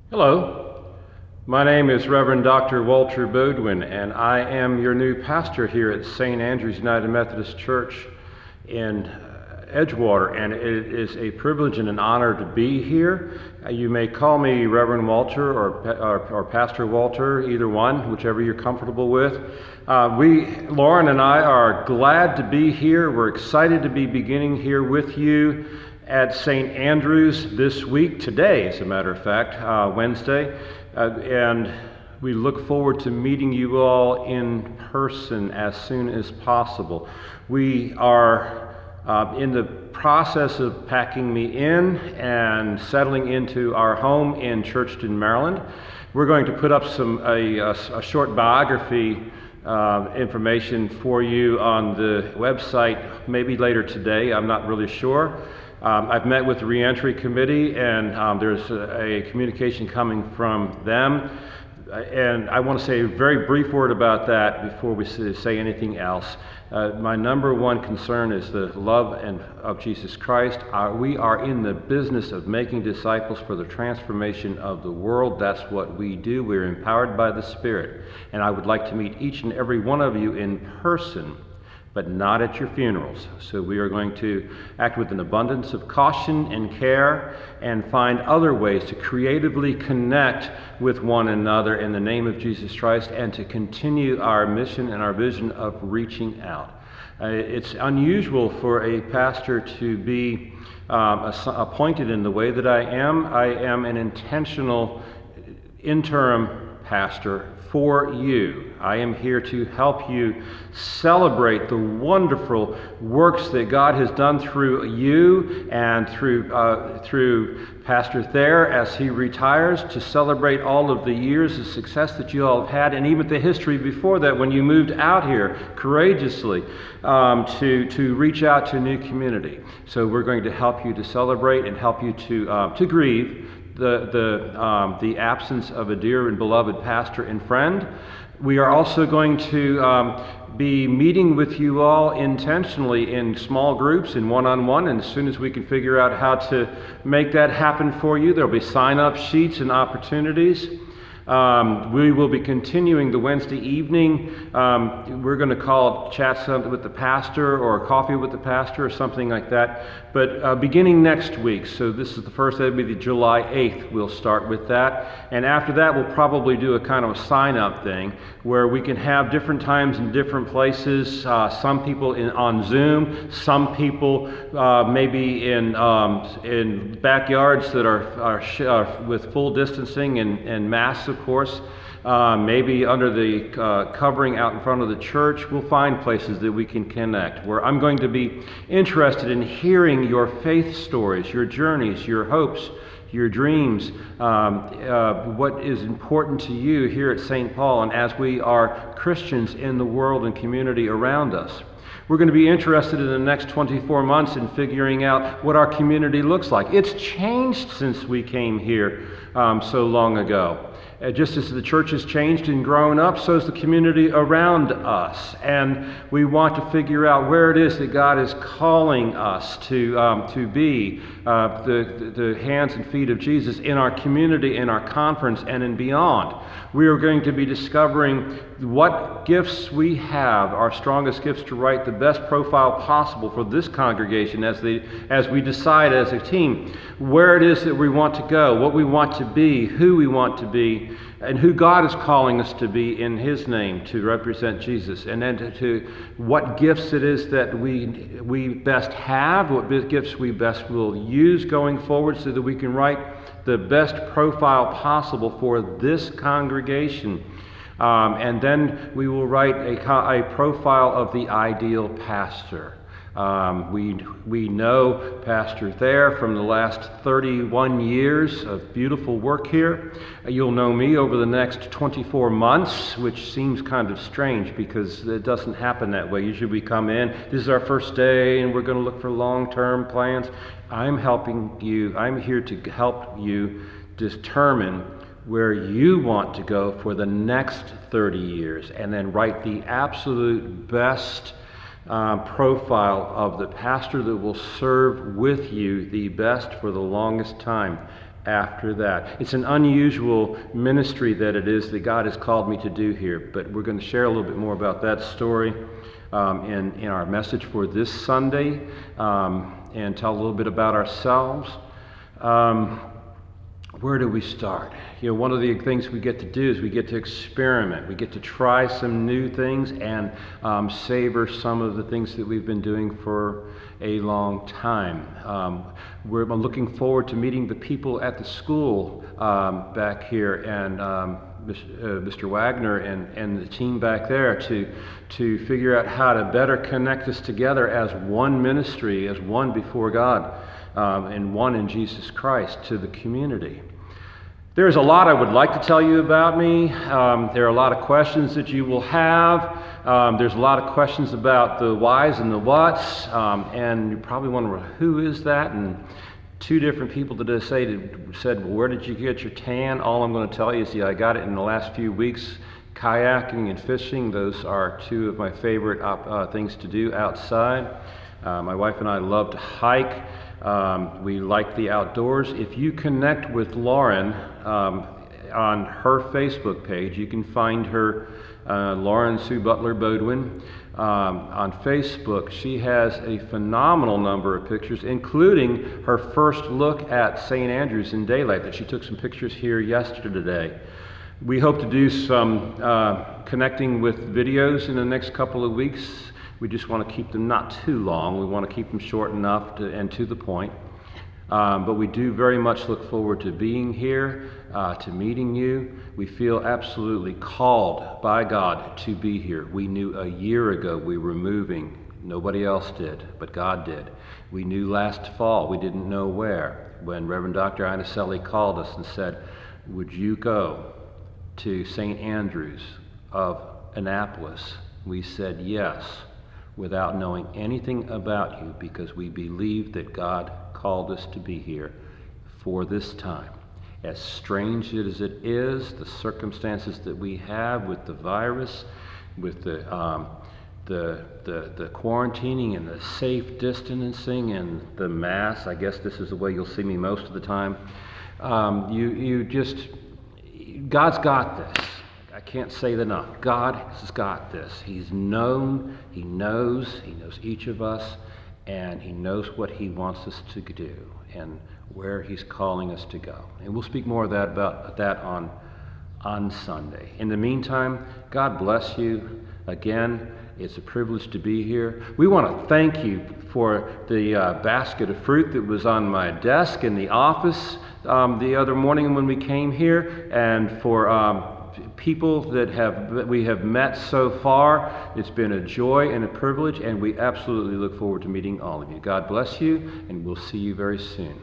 Hello, my name is Reverend Dr. Walter Beaudwin, and I am your new pastor here at St. Andrew's United Methodist Church in Edgewater, and it is a privilege and an honor to be here. You may call me Reverend Walter or Pastor Walter, either one, whichever you're comfortable with. Lauren and I are glad to be here. We're excited to be beginning here with you at St. Andrew's this week, today as a matter of fact, Wednesday, and we look forward to meeting you all in person as soon as possible. We are in the process of packing me in and settling into our home in Churchton, Maryland. We're going to put up a short biography information for you on the website maybe later today. I'm not really sure. I've met with the reentry committee, and there's a communication coming from them. And I want to say a very brief word about that before we say anything else. My number one concern is the love of Jesus Christ. We are in the business of making disciples for the transformation of the world. That's what we do. We're empowered by the Spirit. And I would like to meet each and every one of you in person, but not at your funerals. So we are going to act with an abundance of caution and care and find other ways to creatively connect with one another in the name of Jesus Christ and to continue our mission and our vision of reaching out. It's unusual for a pastor to be appointed in the way that I am. I am an intentional interim pastor for you. I am here to help you celebrate the wonderful works that God has done through you and through Pastor Thayer as he retires, to celebrate all of the years of success that you all have had, and even the history before that when you moved out here courageously to reach out to a new community. So we're going to help you to celebrate and help you to grieve the absence of a dear and beloved pastor and friend. We are also going to be meeting with you all intentionally in small groups and one-on-one, and as soon as we can figure out how to make that happen for you, there'll be sign-up sheets and opportunities. We will be continuing the Wednesday evening. We're going to call it Chat Something with the Pastor or Coffee with the Pastor or something like that. But beginning next week, so this is the first, that'll be the July 8th, we'll start with that. And after that, we'll probably do a kind of a sign-up thing where we can have different times in different places. Some people on Zoom, some people maybe in backyards that are with full distancing and masks, of course. Maybe under the covering out in front of the church. We'll find places that we can connect, where I'm going to be interested in hearing your faith stories, your journeys, your hopes, your dreams, what is important to you here at St. Paul and as we are Christians in the world and community around us. We're going to be interested in the next 24 months in figuring out what our community looks like. It's changed since we came here so long ago. Just as the church has changed and grown up, so has the community around us. And we want to figure out where it is that God is calling us to be the hands and feet of Jesus in our community, in our conference, and in beyond. We are going to be discovering what gifts we have, our strongest gifts, to write the best profile possible for this congregation as we decide as a team where it is that we want to go, what we want to be, who we want to be, and who God is calling us to be in His name to represent Jesus, and then to what gifts it is that we best have, what gifts we best will use going forward so that we can write the best profile possible for this congregation. And then we will write a profile of the ideal pastor. We know Pastor Thayer from the last 31 years of beautiful work here. You'll know me over the next 24 months, which seems kind of strange because it doesn't happen that way. Usually we come in, this is our first day, and we're going to look for long-term plans. I'm here to help you determine where you want to go for the next 30 years, and then write the absolute best profile of the pastor that will serve with you the best for the longest time. after that. It's an unusual ministry that it is that God has called me to do here, but we're going to share a little bit more about that story in our message for this Sunday, and tell a little bit about ourselves. Where do we start? One of the things we get to do is we get to experiment. We get to try some new things and savor some of the things that we've been doing for a long time. We're looking forward to meeting the people at the school back here, and Mr. Wagner and the team back there to figure out how to better connect us together as one ministry, as one before God, and one in Jesus Christ to the community. There's a lot I would like to tell you about me. There are a lot of questions that you will have. There's a lot of questions about the whys and the whats, and you probably wonder, who is that? And two different people today said, well, where did you get your tan? All I'm going to tell you is, I got it in the last few weeks. Kayaking and fishing, those are two of my favorite things to do outside. My wife and I love to hike. We like the outdoors. If you connect with Lauren on her Facebook page, you can find her, Lauren Sue Butler Beaudwin, on Facebook. She has a phenomenal number of pictures, including her first look at St. Andrews in daylight, that she took some pictures here yesterday. We hope to do some connecting with videos in the next couple of weeks. We just want to keep them not too long. We want to keep them short enough and to the point. But we do very much look forward to being here, to meeting you. We feel absolutely called by God to be here. We knew a year ago we were moving. Nobody else did, but God did. We knew last fall, we didn't know where, when Reverend Dr. Inicelli called us and said, would you go to St. Andrews of Annapolis? We said yes, without knowing anything about you, because we believed that God called us to be here for this time. As strange as it is, the circumstances that we have with the virus, with the quarantining and the safe distancing and the mask, I guess this is the way you'll see me most of the time. God's got this. I can't say it enough. God has got this. He knows each of us, and He knows what He wants us to do and where He's calling us to go. And we'll speak more about that on Sunday. In the meantime, God bless you. Again, it's a privilege to be here. We want to thank you for the basket of fruit that was on my desk in the office the other morning when we came here, and for people that we have met so far. It's been a joy and a privilege, and we absolutely look forward to meeting all of you. God bless you, and we'll see you very soon.